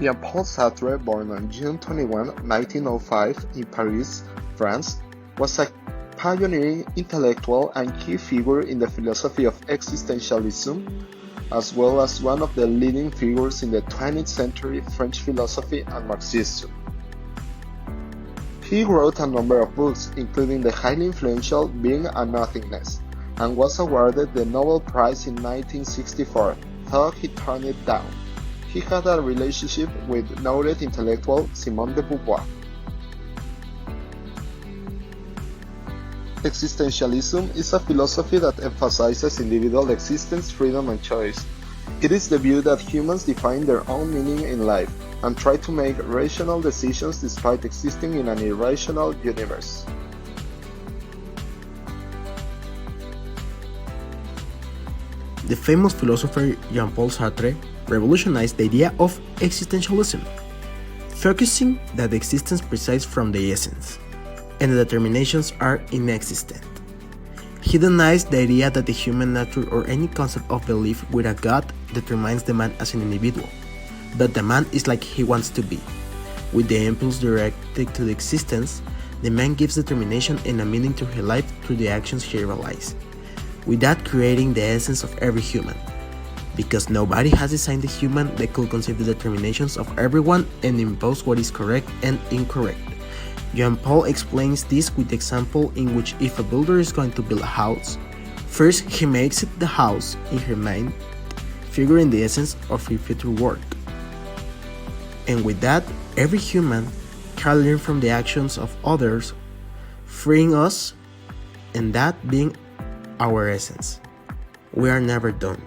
Jean-Paul Sartre, born on June 21, 1905 in Paris, France, was a pioneering intellectual and key figure in the philosophy of existentialism, as well as one of the leading figures in the 20th century French philosophy and Marxism. He wrote a number of books, including the highly influential Being and Nothingness, and was awarded the Nobel Prize in 1964, though he turned it down. He had a relationship with noted intellectual Simone de Beauvoir. Existentialism is a philosophy that emphasizes individual existence, freedom, and choice. It is the view that humans define their own meaning in life and try to make rational decisions despite existing in an irrational universe. The famous philosopher Jean-Paul Sartre revolutionized the idea of existentialism, focusing that existence presides from the essence, and the determinations are inexistent. He denies the idea that the human nature or any concept of belief with a God determines the man as an individual, but the man is like he wants to be. With the impulse directed to the existence, the man gives determination and a meaning to his life through the actions he realizes, without creating the essence of every human. Because nobody has designed the human that could conceive the determinations of everyone and impose what is correct and incorrect. Jean-Paul explains this with the example in which if a builder is going to build a house, first he makes it the house in her mind, figuring the essence of her future work. And with that, every human can learn from the actions of others, freeing us, and that being our essence. We are never done.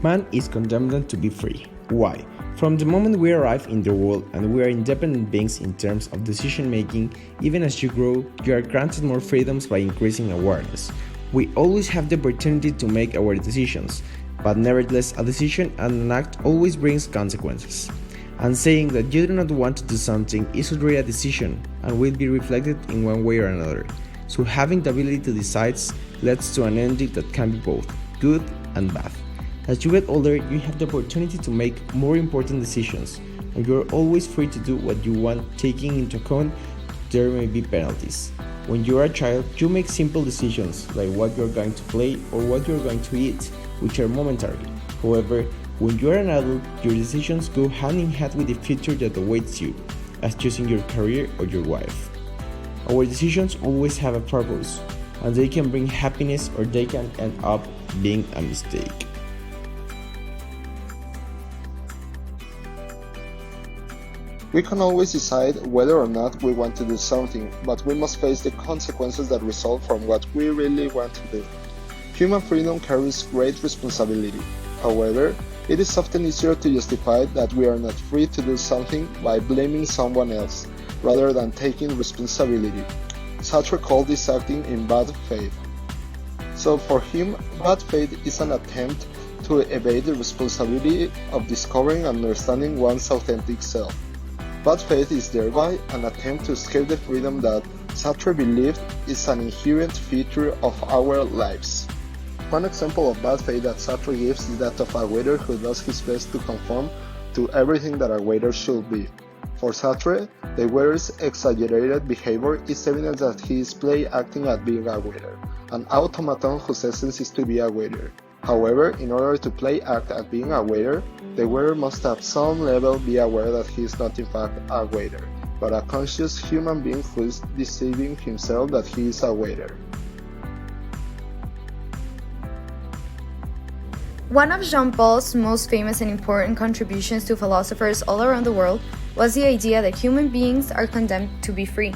Man is condemned to be free. Why? From the moment we arrive in the world and we are independent beings in terms of decision making, even as you grow, you are granted more freedoms by increasing awareness. We always have the opportunity to make our decisions, but nevertheless a decision and an act always brings consequences. And saying that you do not want to do something is already a decision and will be reflected in one way or another. So having the ability to decide leads to an ending that can be both good and bad. As you get older, you have the opportunity to make more important decisions, and you are always free to do what you want, taking into account there may be penalties. When you are a child, you make simple decisions like what you are going to play or what you are going to eat, which are momentary. However, when you are an adult, your decisions go hand in hand with the future that awaits you, as choosing your career or your wife. Our decisions always have a purpose, and they can bring happiness or they can end up being a mistake. We can always decide whether or not we want to do something, but we must face the consequences that result from what we really want to do. Human freedom carries great responsibility. However, it is often easier to justify that we are not free to do something by blaming someone else, rather than taking responsibility. Sartre called this acting in bad faith. So for him, bad faith is an attempt to evade the responsibility of discovering and understanding one's authentic self. Bad faith is thereby an attempt to escape the freedom that Sartre believed is an inherent feature of our lives. One example of bad faith that Sartre gives is that of a waiter who does his best to conform to everything that a waiter should be. For Sartre, the waiter's exaggerated behavior is evidence that he is play-acting at being a waiter, an automaton whose essence is to be a waiter. However, in order to play-act at being a waiter, the waiter must at some level be aware that he is not in fact a waiter, but a conscious human being who is deceiving himself that he is a waiter. One of Jean-Paul's most famous and important contributions to philosophers all around the world was the idea that human beings are condemned to be free.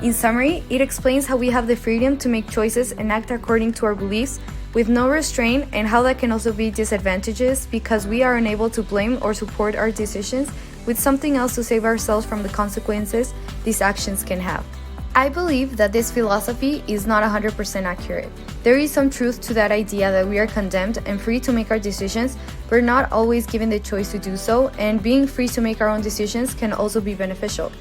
In summary, it explains how we have the freedom to make choices and act according to our beliefs with no restraint, and how that can also be disadvantageous because we are unable to blame or support our decisions with something else to save ourselves from the consequences these actions can have. I believe that this philosophy is not 100% accurate. There is some truth to that idea that we are condemned and free to make our decisions, but not always given the choice to do so, and being free to make our own decisions can also be beneficial.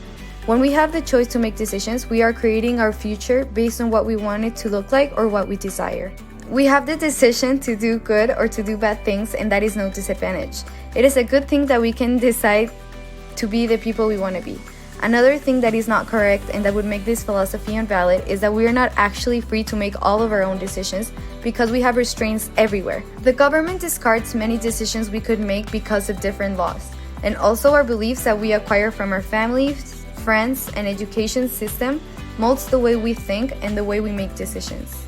When we have the choice to make decisions, we are creating our future based on what we want it to look like or what we desire. We have the decision to do good or to do bad things, and that is no disadvantage. It is a good thing that we can decide to be the people we want to be. Another thing that is not correct and that would make this philosophy invalid is that we are not actually free to make all of our own decisions because we have restraints everywhere. The government discards many decisions we could make because of different laws, and also our beliefs that we acquire from our families, friends, and education system molds the way we think and the way we make decisions.